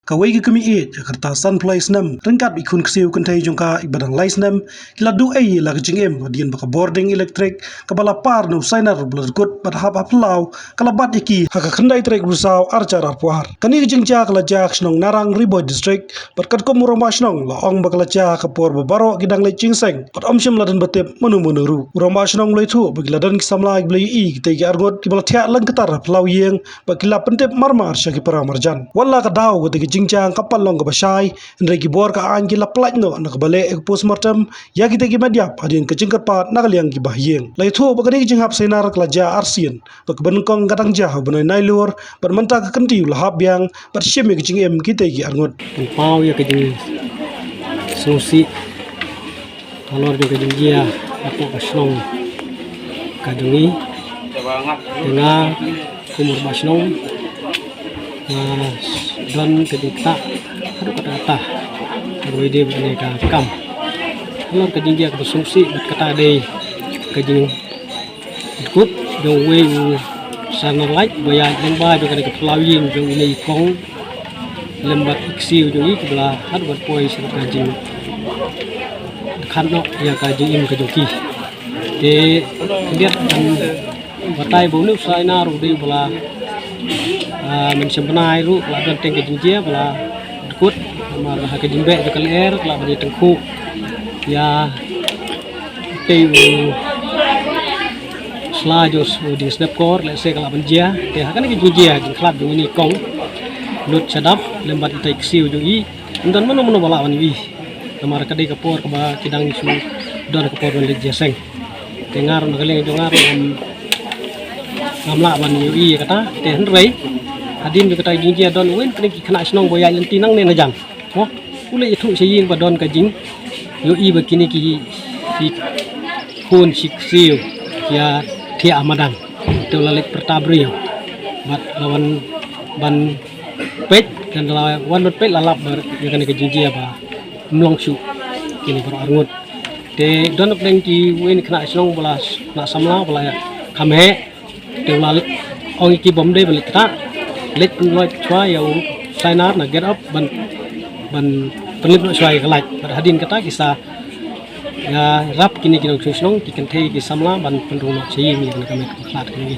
Kawai kami Jakarta Sunflies nam rengkat ikun kesiu kentai jongka ibadang lais nam kila du la kejingem dian baka boarding elektrik kabala par no sainar blerkut berhap aplau kala bat iki haka kendai trek rusau arcar arpuar kani kejingja kala jak snong narang riboy district berkat ko muroma snong la ong bakala ja kapor babaro gidang le cingseng pat omshim ladan batep menu menuru uroma snong le thu bagiladan kisamla iblai i kitai argot kibala thia lang ketar plau yeng bakila pentep marmar syaki para marjan wala ka daw gotegi jingjang kapal long ka basai ndre ki bor ka an ki la plaj no na bale ek postmortem ya ki tegi media adin ke jingkat pat nagaliang ki bahyeng lai thu bakani ki jinghap senar kala ja arsien bak kong gadang ja banai nailur bar manta ka kenti la hab yang bar sheme ki jingem ki tegi arngot pau ya ke jing susi talor juga jingjia aku kasnong kadungi dengan kumur basnong dan kedita aduh kata aduh ide mereka kam kalau kejing dia bersungsi kata deh kejing ikut jauh sana like bayar lembah juga ada kelawin jauh ini kong lembat iksiu jauh ini kebelah aduh berpoi sana kejing kanok ya kejing im kejoki lihat dan batai bonus saya naruh di belah mensebenai ru ladan teng kejingjia belah dekut mar kejimbe ke ler kala bani tengku ya teu slajos di snap kor le se kala banjia te hakan kejingjia di klub ini kong lut sadap lembat itai ksiu jo i dan mano bala wani wi mar kadai kapor ka kidang isu don kapor ban le jeseng tengar nagaleng jongar ngamla ban yu i kata te henrei adin juga tay jingjia don wen kena snong boya lentinang ne najang oh ule itu seyin ba don kajing yu i begini ki kun siksiu ya ti amadang to lalik pertabrio bat lawan ban pet dan lawan pet lalap ber yang ke jingjia ba mlongsu kini ber arngut te don pleng ki wen kena snong belas na samla bala kame te lalik ong iki bomde balik ta lek loy chwa yau sainar na get up ban penlip loy chwa ka like hadin kata kisah ya rap kini kinong snong ki kan thei ki samla ban penrung chi mi kan ka me khat ni